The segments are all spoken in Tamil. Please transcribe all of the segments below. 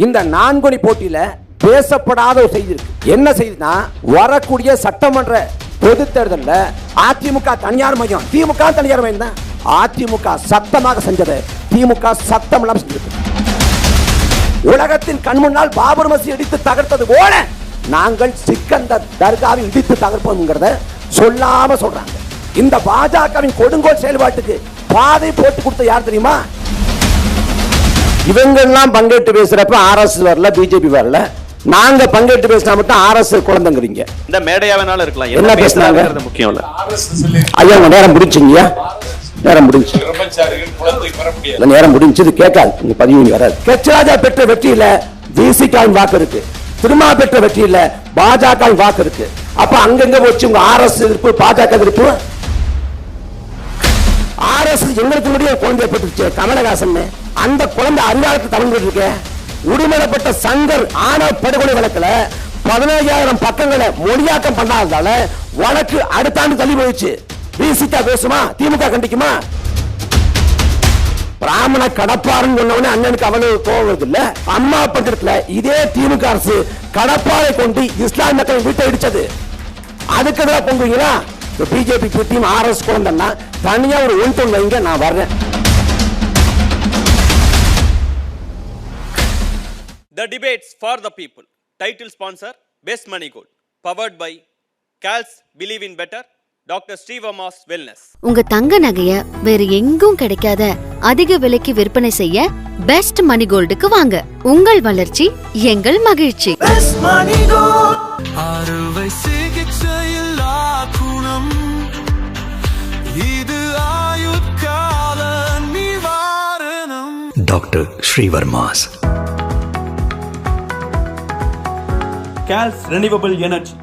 இந்த நான்குணி போட்டியில பேசப்படாத ஒரு செய்தி இருக்கு. என்ன செய்தினா, வரக்கூடிய சட்டமன்ற பொது தேர்தலில் அதிமுக தனியார் மையம், திமுக தனியார் மையம் தான். அதிமுக சத்தமாக செஞ்சது, திமுக சத்தம் எல்லாம் செஞ்சது. உலகத்தின் கண் முன்னால் பாபர் மசீதை இடித்து தகர்த்தது போல நாங்கள் சிக்கந்தர் தர்காவை இடித்து தகர்ப்போம்ங்கிறத சொல்லாம சொல்றாங்க. இந்த பாஜகவின் கொடுங்கோல் செயல்பாட்டுக்கு பாதை போட்டு கொடுத்த யார் தெரியுமா? இவங்க எல்லாம் பங்கேற்று பேசுறப்ப ஆர்எஸ் வரல, பிஜேபி வரல. நாங்க பங்கேற்று பேசினா மட்டும் ஆர்எஸ் குழந்தைங்கிறீங்க. இந்த மேடையாவனால இருக்கலாம், என்ன பேசுறாங்க முக்கியம் இல்ல. ஐயா நேரம் முடிச்சுங்க, நேரம் முடிஞ்சு, நேரம் முடிஞ்சது. கேட்காது, உங்க பதிவு வராது. கெச்சராஜா பெற்ற வெற்றியில விசிகாவின் வாக்கு இருக்கு, திருமா பெற்ற வெற்றியில பாஜகவின் வாக்கு இருக்கு. அப்ப அங்கங்க வச்சு உங்க ஆர்எஸ் எதிர்ப்பு, பாஜக எதிர்ப்பு. ஆர்எஸ் எங்களுக்கு முடிய குழந்தை பெற்றுச்சு கமலஹாசன். அந்த குழந்தை அறிவாளத்தை தமிழ் இருக்க உரிமைப்பட்ட சங்கர் ஆணவ படுகொலை வழக்குல 15,000 பக்கங்களை மொழியாக்கம் பண்ணாததால வழக்கு அடுத்த ஆண்டு தள்ளி போயிடுச்சு. விசிகா பேசுமா, திமுக கண்டிக்குமா? பிராமண கடப்பாருன்னு சொன்னவனே அண்ணனுக்கு அவ்வளவு கோவம் இல்ல. அம்மா பக்கத்துல இதே திமுக அரசு கடப்பாரை கொண்டு இஸ்லாமிய மக்கள் வீட்டை இடிச்சது. அதுக்கு எதிராக பொங்குவீங்களா? பிஜேபி டீம் ஆர்எஸ் குழந்தைன்னா தனியா ஒரு ஒன்று வைங்க, நான் வர்றேன். The Debates for the People. Title sponsor Best Money Gold. Powered by CALS Believe in Better. Dr. Srivamas Wellness. உங்க தங்க நகைய வேற எங்கும் கிடைக்காத அதிக விலைக்கு விற்பனை செய்ய பெஸ்ட் மணி கோல்டுக்கு வாங்க. உங்கள் வளர்ச்சி எங்கள் மகிழ்ச்சி. Best Money Gold. அறுவை சிகிச்சையில் ஆக்குணம், இது ஆயுட்கால நிவாரணம். Doctor Srivarma's. CALS Renewable Energy.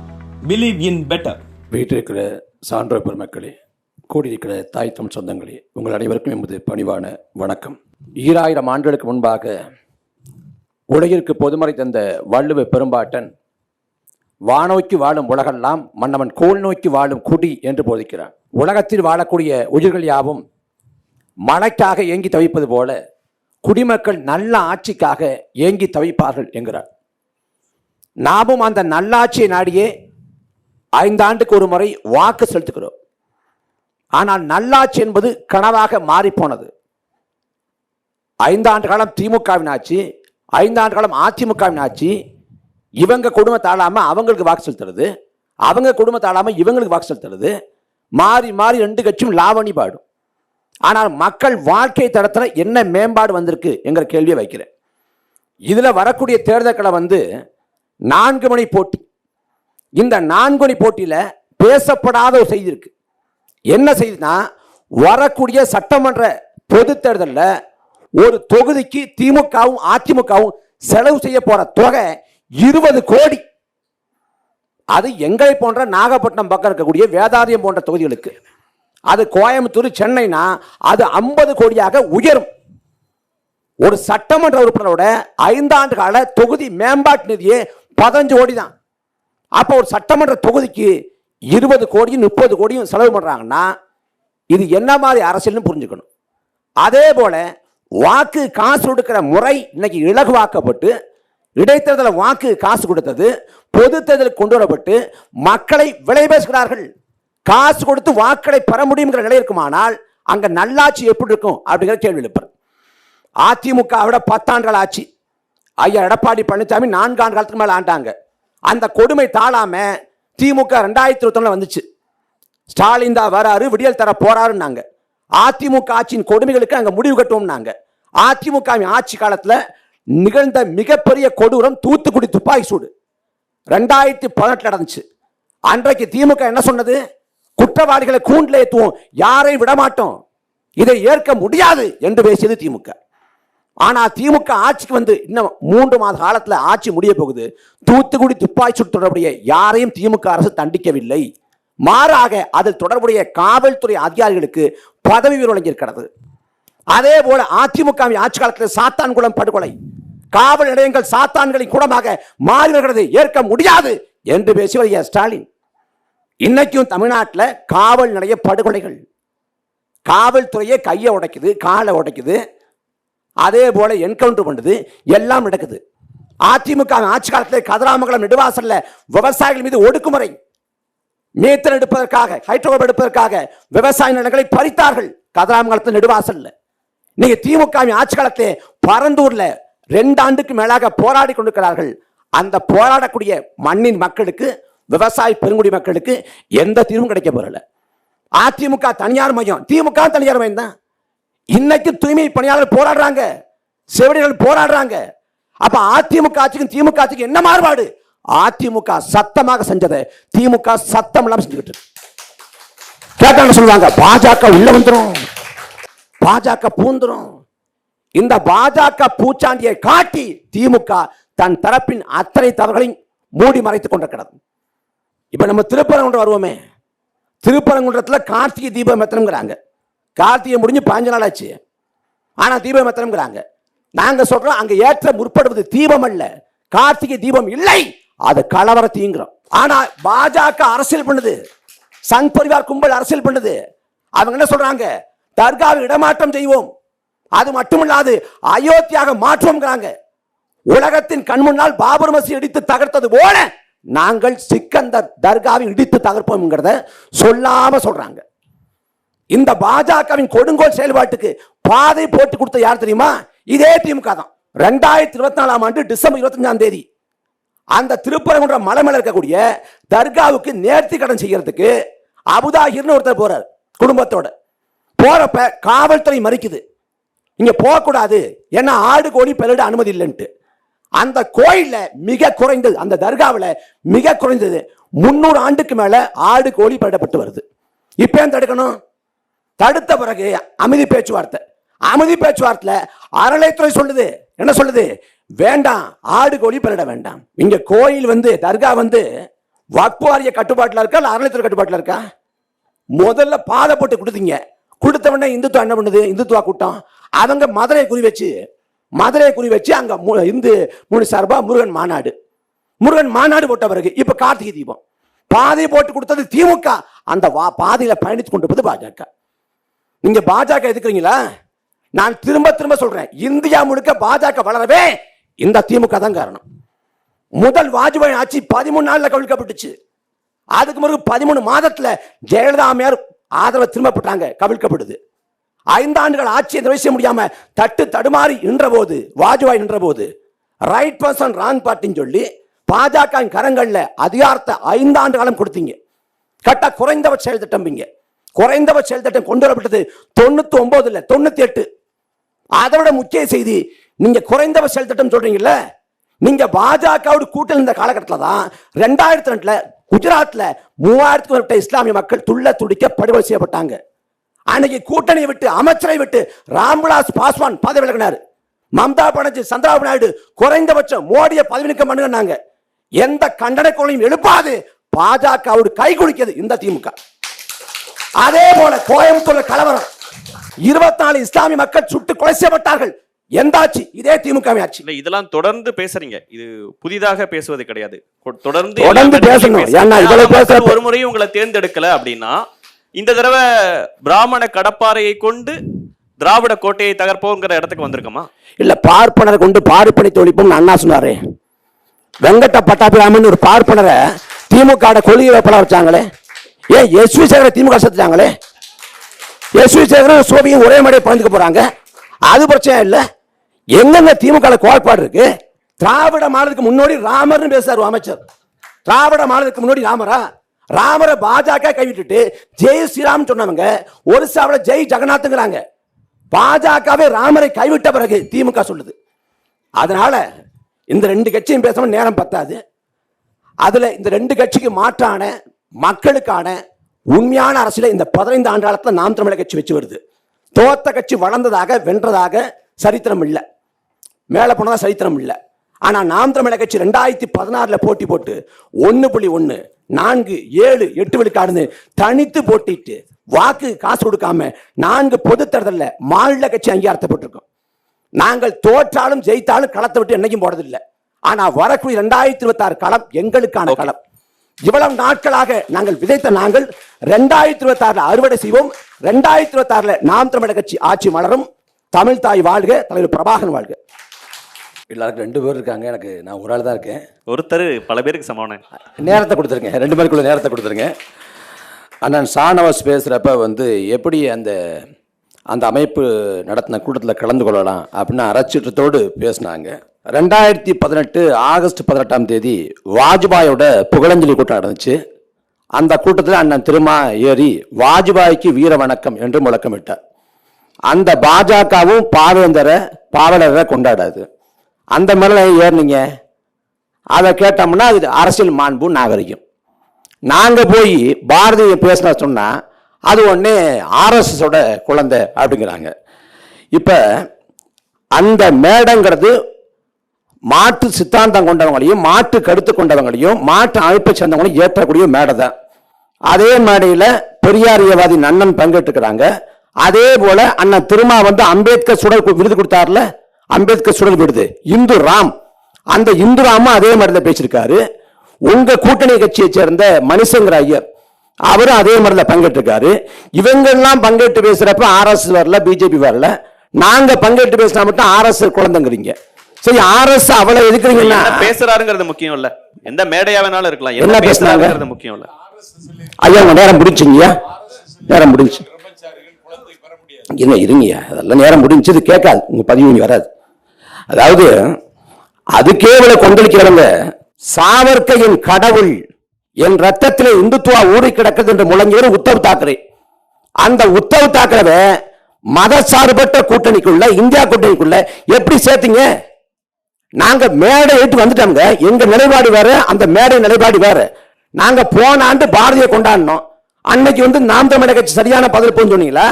Believe in Better. வீட்டில் இருக்கிற சான்றோர் பெருமக்களே, கூடியிருக்கிற தாய் தமிழ் சொந்தங்களே, உங்கள் அனைவருக்கும் எமது பணிவான வணக்கம். 2000 ஆண்டுகளுக்கு முன்பாக உலகிற்கு பொதுமறை தந்த வள்ளுவ பெரும்பாட்டன் வானோக்கி வாழும் உலகெல்லாம் மன்னவன் கோல் நோக்கி வாழும் குடி என்று போதிக்கிறான். உலகத்தில் வாழக்கூடிய உயிர்கள் யாவும் மழைக்காக ஏங்கி தவிப்பது போல குடிமக்கள் நல்ல ஆட்சிக்காக ஏங்கி தவிப்பார்கள் என்கிறார். நாமும் அந்த நல்லாட்சியை நாடியே 5 ஆண்டுக்கு ஒரு முறை வாக்கு செலுத்துகிறோம். ஆனால் நல்லாட்சி என்பது கனவாக மாறிப்போனது. 5 ஆண்டு காலம் திமுகவின் ஆட்சி, 5 ஆண்டு காலம் அதிமுகவின் ஆட்சி. இவங்க குடும்பம் தாழாம அவங்களுக்கு வாக்கு செலுத்துறது, அவங்க குடும்பம் தாழாம இவங்களுக்கு வாக்கு செலுத்துறது, மாறி மாறி 2 கட்சியும் லாவணி பாடும். ஆனால் மக்கள் வாழ்க்கை தரத்தில் என்ன மேம்பாடு வந்திருக்கு என்கிற கேள்வியை வைக்கிறேன். இதில் வரக்கூடிய தேர்தல்களை 4 மணி போட்டி. இந்த 4 மணி போட்டியில் பேசப்படாத ஒரு செய்தி இருக்கு. என்ன செய்தினா, வரக்கூடிய சட்டமன்ற பொது தேர்தலில் ஒரு தொகுதிக்கு திமுகவும் அதிமுகவும் செலவு செய்ய போற தொகை 20 கோடி. அது எங்களை போன்ற நாகப்பட்டினம் பக்கம் இருக்கக்கூடிய வேதாரியம் போன்ற தொகுதிகளுக்கு, அது கோயம்புத்தூர் சென்னைனா அது 50 கோடியாக உயரும். ஒரு சட்டமன்ற உறுப்பினரோட 5 ஆண்டு கால தொகுதி மேம்பாட்டு நிதியே 15 கோடி தான். அப்போ ஒரு சட்டமன்ற தொகுதிக்கு 20 கோடியும் 30 கோடியும் செலவு பண்றாங்கன்னா இது என்ன மாதிரி அரசியல்னு புரிஞ்சுக்கணும். அதே போல வாக்கு காசு கொடுக்கிற முறை இன்னைக்கு இலகுவாக்கப்பட்டு, இடைத்தேர்தல் வாக்கு காசு கொடுத்தது பொது தேர்தலுக்கு கொண்டு வரப்பட்டு மக்களை விலை பேசுகிறார்கள். காசு கொடுத்து வாக்களை பெற முடியுங்கிற நிலை இருக்குமானால் அங்க நல்லாட்சி எப்படி இருக்கும் அப்படிங்கிற கேள்வி எழுப்புற. அதிமுக விட 10 ஆண்டுகள் ஆட்சி. ஐயா எடப்பாடி பழனிசாமி 4 ஆண்டு காலத்துக்கு மேல ஆண்டாங்க. அந்த கொடுமை தாழாம திமுக 2021 வந்துச்சு. ஸ்டாலின் தான் வராரு, விடியல் தர போறாருன்னாங்க. அதிமுக ஆட்சியின் கொடுமைகளுக்கு அங்க முடிவு கட்டுவோம்னாங்க. அதிமுக ஆட்சி காலத்துல நிகழ்ந்த மிகப்பெரிய கொடூரம் தூத்துக்குடி துப்பாக்கி சூடு 2018 நடந்துச்சு. அன்றைக்கு திமுக என்ன சொன்னது? குற்றவாளிகளை கூண்டில் ஏற்றுவோம், யாரையும் விடமாட்டோம், இதை ஏற்க முடியாது என்று பேசியது திமுக. ஆனா திமுக ஆட்சிக்கு இன்னும் 3 மாத காலத்துல ஆட்சி முடிய போகுது. தூத்துக்குடி துப்பாக்கி சூடு தொடர்புடைய யாரையும் திமுக அரசு தண்டிக்கவில்லை. மாறாக அதில் தொடர்புடைய காவல்துறை அதிகாரிகளுக்கு பதவி உயர்வு வழங்கியிருக்கிறது. அதே போல அதிமுக ஆட்சி காலத்தில் சாத்தான்குளம் படுகொலை, காவல் நிலையங்கள் சாத்தான்களின் கூடமாக மாறி வருகிறது, ஏற்க முடியாது என்று பேசியவர் ஸ்டாலின். இன்னைக்கும் தமிழ்நாட்டில் காவல் நிலைய படுகொலைகள், காவல்துறையே கையை உடைக்குது, காலை உடைக்குது, அதே போல என்கவுண்டர் பண்ணுது, எல்லாம் நடக்குது. அதிமுக ஆட்சி காலத்தில் கதிராமங்கலம் நெடுவாசல்ல விவசாயிகள் மீது ஒடுக்குமுறை, மீத்தல் எடுப்பதற்காக, ஹைட்ரோகார்பன் எடுப்பதற்காக விவசாய நிலங்களை பறித்தார்கள் கதிராமங்கலத்தில் நெடுவாசல்ல. நீங்க திமுக ஆட்சி காலத்தில் பரந்தூர்ல 2 ஆண்டுக்கு மேலாக போராடி கொண்டிருக்கிறார்கள். அந்த போராடக்கூடிய மண்ணின் மக்களுக்கு, விவசாய பெருங்குடி மக்களுக்கு எந்த தீர்வும் கிடைக்க போறல. அதிமுக தனியார் மையம், திமுக தனியார் மையம் தான். இன்னைக்கு தூய்மை பணியாளர்கள் போராடுறாங்க, செவிலியர்கள் போராடுறாங்க. அப்ப அதிமுக ஆட்சிக்கும் திமுக ஆட்சிக்கும் என்ன மாறுபாடு? அதிமுக சத்தமாக செஞ்சதை திமுக சத்தம் இல்லாம செஞ்சுக்கிட்டு கேட்டாங்க. சொல்லுவாங்க பாஜக உள்ள வந்துரும், பாஜக பூந்துரும். இந்த பாஜக பூச்சாண்டியை காட்டி திமுக தன் தரப்பின் அத்தனை தவறுகளையும் மூடி மறைத்துக் கொண்டிருக்கிறது. இப்ப நம்ம திருப்பரங்குன்றம் வருவோமே, திருப்பரங்குன்றத்துல கார்த்திகை தீபம் எத்தனம்ங்கிறாங்க. கார்த்திகை முடிஞ்சு 15 நாள் ஆச்சு, ஆனா தீபம் எத்தனம்ங்கிறாங்க. நாங்க சொல்றோம் அங்க ஏற்ற முற்படுவது தீபம் அல்ல, கார்த்திகை தீபம் இல்லை, அது கலவர தீங்கிறோம். ஆனா பாஜக அரசியல் பண்ணுது, சங் பரிவார் கும்பல் அரசியல் பண்ணுது. அவங்க என்ன சொல்றாங்க? தர்காவை இடமாற்றம் செய்வோம், அது மட்டுமில்லாது அயோத்தியாக மாற்றுவோம்ங்கிறாங்க. உலகத்தின் கண் முன்னால் பாபர் மசீதி இடித்து தகர்த்தது போல நாங்கள் சிக்கந்தர் தர்காவை இடித்து தகர்ப்போம் சொல்லாம சொல்றாங்க. இந்த பாஜகவின் கொடுங்கோல் செயல்பாட்டுக்கு பாதை போட்டு கொடுத்த யார் தெரியுமா? இதே திமுக தான். 2024ஆம் ஆண்டு டிசம்பர் 25ஆம் தேதி அந்த திருப்பரங்குன்றம் மலை மேல இருக்கக்கூடிய தர்காவுக்கு நேர்த்தி கடன் செய்யறதுக்கு அபுதாஹிர்னு ஒருத்தர் போறார் குடும்பத்தோட. போறப்ப காவல்துறை மறிக்குது, இங்க போக கூடாது, ஏன்னா ஆடு கோழி பெருட அனுமதி இல்லைன்ட்டு. அந்த கோயில்ல மிக குறைந்தது, அந்த தர்காவில் மிக குறைந்தது 300 ஆண்டுக்கு மேல ஆடு கோழி பயிடப்பட்டு வருது. இப்ப ஏன் தடுக்கணும்? தடுத்த பிறகு அமைதி பேச்சுவார்த்தை, அமைதி பேச்சுவார்த்தையில அறநிலைத்துறை சொல்லுது, என்ன சொல்லுது? வேண்டாம், ஆடு கோழி பயிரிட வேண்டாம். இங்க கோயில் தர்கா வக்ஃப் வாரிய கட்டுப்பாட்டில் இருக்கா இல்ல அறநிலைத்துறை கட்டுப்பாட்டில் இருக்கா? முதல்ல பாதை போட்டு கொடுத்தீங்க, கொடுத்த உடனே இந்துத்துவா என்ன பண்ணுது? இந்துத்துவா கூட்டம் அவங்க மதுரையை குறி வச்சு அங்க இந்து முனி சார்பா முருகன் மாநாடு போட்ட பிறகு இப்ப கார்த்திகை தீபம். பாதை போட்டு கொடுத்தது திமுக, அந்த பாதையில பயணித்து கொண்டிருப்பது பாஜக. நீங்க பாஜக எதுக்குறீங்களா? நான் திரும்ப சொல்றேன், இந்தியா முழுக்க பாஜக வளரவே இந்த திமுக தான் காரணம். முதல் வாஜ்பாய் ஆட்சி 13 நாள்ல கவிழ்க்கப்பட்டுச்சு. அதுக்கு பிறகு 13 மாதத்துல ஜெயலலிதா அம்மையார் ஆதரவு திரும்பப்பட்டாங்க, கவிழ்க்கப்படுது. 5 ஆண்டுகள் ஆட்சியை நிறைவேற்ற முடியாம தட்டு தடுமாறி நின்ற போது, வாஜ்பாய் நின்ற போது ரைட் பர்சன் ராங் பார்ட்டின்னு சொல்லி பாஜக கரங்கள்ல அதிகாரத்தை 5 ஆண்டு காலம் கொடுத்தீங்க. கட்ட குறைந்தபட்ச செயல் திட்டம், குறைந்தபட்ச செயல் திட்டம் கொண்டு வரப்பட்டது 99 இல்ல 98. அதோட முக்கிய செய்தி, நீங்க குறைந்தபட்ச செயல் திட்டம் சொல்றீங்கல்ல, நீங்க பாஜகவோட கூட்டணி இந்த காலகட்டத்தில் தான் 2002 குஜராத்ல 3000க்கும் மேற்பட்ட இஸ்லாமிய மக்கள் துள்ள துடிக்க படுகொலை செய்யப்பட்டாங்க. அன்னைக்கு கூட்டணியை விட்டு, அமைச்சரை விட்டு ராம்விலாஸ் பாஸ்வான் பதவி விலகினார். மம்தா பானர்ஜி, சந்திரபாபு நாயுடு குறைந்தபட்சம் மோடியை பதவி நீக்கம் பண்ணுங்க. எந்த கண்டன குரலையும் எழுப்பாது பாஜகவோடு கை குலுக்கியது இந்த திமுக. அதே போல கோயம்புத்தூர்ல கலவரம், 24 இஸ்லாமிய மக்கள் சுட்டு கொலை செய்யப்பட்டார்கள். எந்த ஆட்சி? இதே திமுக ஆட்சி. இதெல்லாம் தொடர்ந்து பேசுறீங்க, இது புதிதாக பேசுவது கிடையாது. தொடர்ந்து பேசணும். ஏன்னா இதெல்லாம் பேச ஒரு முறையும் உங்களை தேர்ந்தெடுக்கல அப்படின்னா, இந்த தடவை பிராமண கடப்பாறையை கொண்டு திராவிட கோட்டையை தகர்ப்போங்கிற இடத்துக்கு வந்திருக்கோமா? இல்ல, பார்ப்பனரை கொண்டு பார்ப்பனை தொழிப்போம் அண்ணா சொன்னாரு. வெங்கட்ட பட்டாபிராமன் ஒரு பார்ப்பனரை திமுக கொள்கை வேப்பலா வச்சாங்களே, ஏன் எஸ்வி சேகர திமுக சேர்த்துட்டாங்களே, எஸ்வி சேகரும் சோபியும் ஒரே மாதிரியே பகிர்ந்துக்க போறாங்க, அது பிரச்சனை இல்ல. எங்க திமுக கோட்பாடு இருக்கு? திராவிட மாநிலத்துக்கு முன்னோடி ராமர்னு பேசுறாரு அமைச்சர். திராவிட மாநிலத்துக்கு முன்னோடி ராமரை பாஜக கைவிட்டுட்டு ஜெய் ஸ்ரீராம் சொன்னவங்க ஒரு சாவில ஜெய் ஜெகநாத்ங்கிறாங்க. பாஜகவே ராமரை கைவிட்ட பிறகு திமுக சொல்லுது. அதனால இந்த 2 கட்சியும் பேசணும், நேரம் பத்தாது. அதுல இந்த 2 கட்சிக்கு மாற்றான மக்களுக்கான உண்மையான அரசியல இந்த 15 ஆண்டு காலத்துல நாம் தமிழர் கட்சி வச்சு வருது. தோத்த கட்சி வளர்ந்ததாக, வென்றதாக சரித்திரம் இல்லை, மேல போனதா சரித்திரம் இல்லை. ஆனா நாம் தமிழர் கட்சி 2016 போட்டி போட்டு 1.1, 4, 7, 8 விழுக்காடு தனித்து போட்டிட்டு வாக்கு காசு கொடுக்காம 4 பொது தேர்தலில் மாநில கட்சி அங்கீகாரத்தை போட்டிருக்கோம். நாங்கள் தோற்றாலும் ஜெயித்தாலும் களத்தை விட்டு என்னைக்கும் போறதில்லை. ஆனா வரக்கூடிய 2026 களம் எங்களுக்கான களம். இவ்வளவு நாட்களாக நாங்கள் விதைத்த நாங்கள் 2026 அறுவடை செய்வோம். 2026 நாம் தமிழர் கட்சி ஆட்சி மலரும். தமிழ் தாய் வாழ்க, தலைவர் பிரபாகரன் வாழ்க. எல்லாருக்கும் 2 பேர் இருக்காங்க, எனக்கு நான் ஒரு ஆள் தான் இருக்கேன். ஒருத்தர் பல பேருக்கு சமமான நேரத்தை கொடுத்துருங்க, 2 பேருக்குள்ள நேரத்தை கொடுத்துருங்க. அண்ணன் ஷானவாஸ் பேசுகிறப்ப வந்து எப்படி அந்த அமைப்பு நடத்தின கூட்டத்தில் கலந்து கொள்ளலாம் அப்படின்னு அறச்சீற்றத்தோடு பேசினாங்க. 2018 ஆகஸ்ட் 18ஆம் தேதி வாஜ்பாயோட புகழஞ்சலி கூட்டம் நடந்துச்சு. அந்த கூட்டத்தில் அண்ணன் திருமா ஏறி வாஜ்பாய்க்கு வீர வணக்கம் என்று முழக்கமிட்டார். அந்த பாஜகவும் பாவலரை கொண்டாடாது. அந்த மேலே ஏறினீங்க, அதை கேட்டோம்னா அது அரசியல் மாண்பு நாகரிகம். நாங்கள் போய் பாரதிய பேசினா சொன்னால் அது ஒன்று ஆர்எஸ்எஸோட குழந்தை அப்படிங்கிறாங்க. இப்போ அந்த மேடைங்கிறது மாட்டு சித்தாந்தம் கொண்டவங்களையும் மாட்டு கருத்து கொண்டவங்களையும் மாட்டு அமைப்பை சேர்ந்தவங்களையும் ஏற்றக்கூடிய மேடை தான். அதே மேடையில் பெரியாரியவாதி நன்னன் பங்கேற்றுக்கிறாங்க. அதே போல அண்ணன் திருமா வந்து அம்பேத்கர் சுடல் விருது கொடுத்தார்ல, அம்பேத்கர் சுடல் விருது இந்து ராம், அந்த இந்து ராமும் அதே மாதிரில பேசியிருக்காரு. உங்க கூட்டணி கட்சியை சேர்ந்த மணிசங்கர் ஐயர் அவரும் அதே மாதிரில பங்கேற்றிருக்காரு. இவங்கெல்லாம் பங்கேற்று பேசுறப்ப ஆர்எஸ்எஸ் வரல, பிஜேபி வரல. நாங்க பங்கேற்று பேசினா மட்டும் ஆர்எஸ்எஸ் குழந்தைங்கிறீங்க. சரி, ஆர்எஸ்எஸ் அவ்வளவு எதுக்குறீங்கன்னா பேசுறாருங்கிறது முக்கியம் இல்ல, எந்த மேடையா வேணாலும் இருக்கலாம், என்ன பேசுறாங்க முக்கியம் இல்ல. ஐயா நேரம் முடிச்சுங்கய்யா, நேரம் முடிஞ்சு என்ன இருங்கய்யா, அதெல்லாம் நேரம் முடிஞ்சது கேட்காது, உங்க பதிவு வராது. அதாவது அதுக்கே இவளை கொந்தளிக்கிறவங்க சாவர்க்கையின் கடவுள் என் ரத்தத்திலே இந்துத்துவா ஊறி கிடக்குது என்று முழங்கியவர் உத்தவ் தாக்கரே. அந்த உத்தவ் தாக்கரே மத சார்பற்ற கூட்டணிக்குள்ள, இந்தியா கூட்டணிக்குள்ள எப்படி சேர்த்தீங்க? நாங்க மேடை ஏற்று வந்துட்டோங்க, எங்க நிலைப்பாடு வேற, அந்த மேடை நிலைப்பாடு வேற. நாங்க போன ஆண்டு பாரதிய கொண்டாடினோம். அன்னைக்கு வந்து நாம் தமிழர் கட்சி சரியான பதில் சொன்னீங்களா?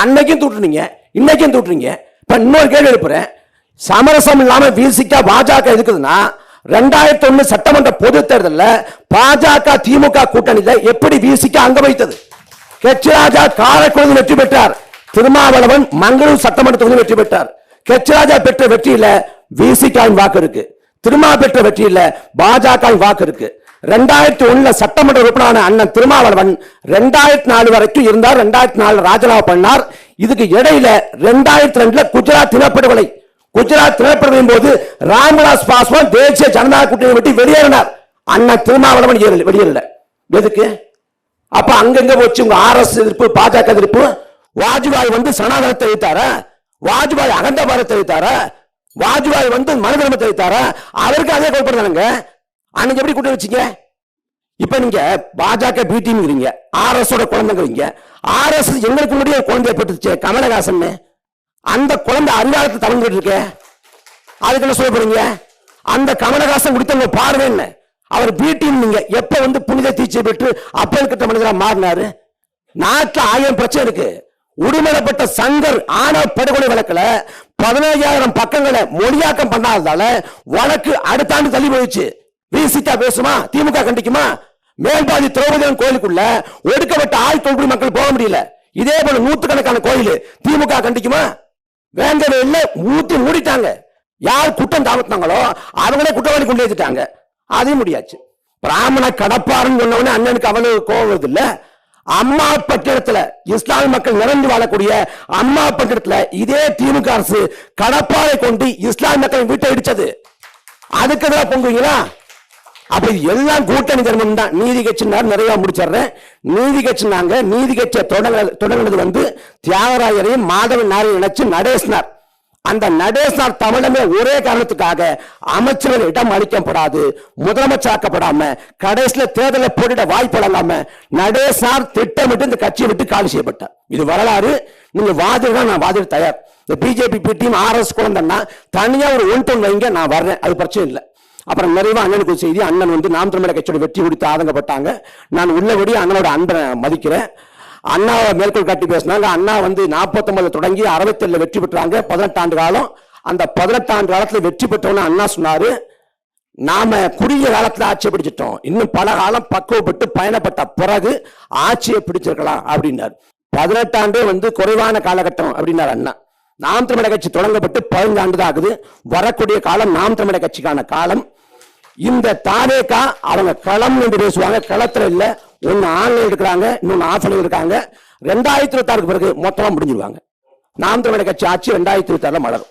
அன்னைக்கும் தூட்டுனீங்க, இன்னைக்கும் தூட்டுறீங்க. இப்ப இன்னொரு கேள்வி எழுப்புறேன். சமரசம் இல்லாம வீசிக்கா பாஜக இருக்குதுன்னா 2001 சட்டமன்ற பொது தேர்தலில் பாஜக திமுக கூட்டணியில எப்படி வீசிக்க அங்க வைத்தது? கெச்ராஜா காரைக்குடியில் வெற்றி பெற்றார், திருமாவளவன் மங்களூர் சட்டமன்ற தொகுதியில் வெற்றி பெற்றார். கெச்ராஜா பெற்ற வெற்றியில வீசிக்காவின் வாக்கு இருக்கு, திருமா பெற்ற வெற்றியில பாஜக வாக்கு இருக்கு. 2001 சட்டமன்ற உறுப்பினரான அண்ணன் திருமாவளவன் 2004 வரைக்கும் இருந்தார். 2004 ராஜினாமா பண்ணார். இதுக்கு இடையில 2002 குஜராத் இனப்படுகொலை, குஜராத் திரைப்படம் போது ராம்விலாஸ் பாஸ்வான் தேசிய ஜனநாயக கூட்டணி விட்டு வெளியேறினார். அண்ணன் திருமாவளவன் வெளியேறல. எதுக்கு? அப்ப அங்கங்க போச்சு உங்க ஆர்எஸ் எதிர்ப்பு, பாஜக எதிர்ப்பு. வாஜ்பாய் வந்து சனாதனத்தை வைத்தாரா? வாஜ்பாய் அகண்ட பாரத்தை வைத்தாரா? வாஜ்பாய் வந்து மனதர்மத்தை வைத்தாரா? அவருக்கு அதே கோல்படுறாங்க. அன்னைக்கு எப்படி கூட்டணி வச்சீங்க? இப்ப நீங்க பாஜக பிடிங்கிறீங்க, ஆர்எஸ் குழந்தைங்கிறீங்க. ஆர்எஸ் எங்களுக்கு முன்னாடியே குழந்தைய பெற்றுச்சு கமலஹாசன். அந்த குழந்தை அறிவாளத்தை தவங்கிட்டு இருக்க, அதுக்கு என்ன சொல்ல போறீங்க? அந்த கமலஹாசன் கொடுத்த பார்வை என்ன? அவர் பிடின்னு நீங்க எப்ப வந்து புனித தீட்சை பெற்று அப்பல் கிட்ட மனிதரா மாறினாரு? நாட்டில் 1000 பிரச்சனை இருக்கு. உடுமலைப்பட்ட சங்கர் ஆணவ படுகொலை வழக்குல 15,000 பக்கங்களை மொழியாக்கம் பண்ணாததால வழக்கு அடுத்த ஆண்டு தள்ளி போயிடுச்சு. விசிகா பேசுமா? திமுக கண்டிக்குமா? மேல்பாதி திரௌபதி கோயிலுக்குள்ள ஒடுக்கப்பட்ட ஆய்கொள்குடி மக்கள் போக முடியல. இதே போல 100கணக்கான கோயில் திமுக கண்டிக்குமா? வேண்டவே இல்லை, மூடிட்டாங்க. யார் குற்றம் தாமத்தாங்களோ அவங்களே குற்றவாளி கொண்டு ஏற்றிட்டாங்க. அதையும் முடியாச்சு. பிராமண கடப்பாருன்னு சொன்னவனே அண்ணனுக்கு அவ்வளவு கோபம் வருது இல்ல? அம்மா பட்டினத்துல இஸ்லாமிய மக்கள் நிறைந்து வாழக்கூடிய அம்மா பட்டினத்துல இதே திமுக அரசு கடப்பாரை கொண்டு இஸ்லாமிய மக்கள் வீட்டை இடிச்சது. அதுக்கு எதிராக பொங்குவீங்களா? அப்ப எல்லாம் கூட்டணி தர்மம் தான். நீதி கட்சி நிறைய முடிச்சிடுறேன். நீதி கட்சி நாங்க நீதி கட்சியை தொடங்கினது வந்து தியாகராஜரையும் மாதவன் நாரையும் நினைச்சு நடேசனார். அந்த நடேசனார் தமிழமே ஒரே காரணத்துக்காக அமைச்சர்கள் இடம் அளிக்கப்படாது, முதலமைச்சராக்கப்படாம கடைசியில தேர்தலை போட்டிட வாய்ப்பு வழங்காம நடேசனார் திட்டமிட்டு இந்த கட்சியை விட்டு காலி செய்யப்பட்டார். இது வரலாறு. நீங்க வாதிடா, நான் வாதிட தயார். இந்த பிஜேபி பிடிஎம் ஆர்எஸ் குழந்தைன்னா தனியா ஒரு ஒன் வைங்க, நான் வர்றேன், அது பிரச்சனை இல்லை. அப்புறம் நிறைவா அண்ணனுக்கு ஒரு செய்தி. அண்ணன் வந்து நாம் தமிழர் கட்சியோட வெற்றி குறித்து ஆதங்கப்பட்டாங்க. நான் உள்ளபடி அண்ணனோட அன்பை மதிக்கிறேன். அண்ணாவை மேற்கோள் காட்டி பேசினாங்க. அண்ணா வந்து 49 தொடங்கி 67 வெற்றி பெற்றாங்க, 18 ஆண்டு காலம். அந்த 18 ஆண்டு காலத்துல வெற்றி பெற்றவன அண்ணா சொன்னாரு, நாம குறுகிய காலத்துல ஆட்சியை பிடிச்சிட்டோம், இன்னும் பல காலம் பக்குவப்பட்டு பயணப்பட்ட பிறகு ஆட்சியை பிடிச்சிருக்கலாம் அப்படின்னாரு. 18 ஆண்டே வந்து குறைவான காலகட்டம் அப்படின்னாரு அண்ணா. நாம் தமிழர் கட்சி தொடங்கப்பட்டு 15 ஆண்டு தான் ஆகுது. வரக்கூடிய காலம் நாம் தமிழர் கட்சிக்கான காலம். இந்த தாவேகா அவங்க களம் என்று பேசுவாங்க, களத்துல இல்ல. ஒன்னு ஆன்லைன் எடுக்கிறாங்க, இன்னொன்னு ஆஃப்லைன் இருக்காங்க. 2026 பிறகு மொத்தமா முடிஞ்சிருவாங்க. நாம் தமிழர் கட்சி ஆட்சி 2026 மலரும்.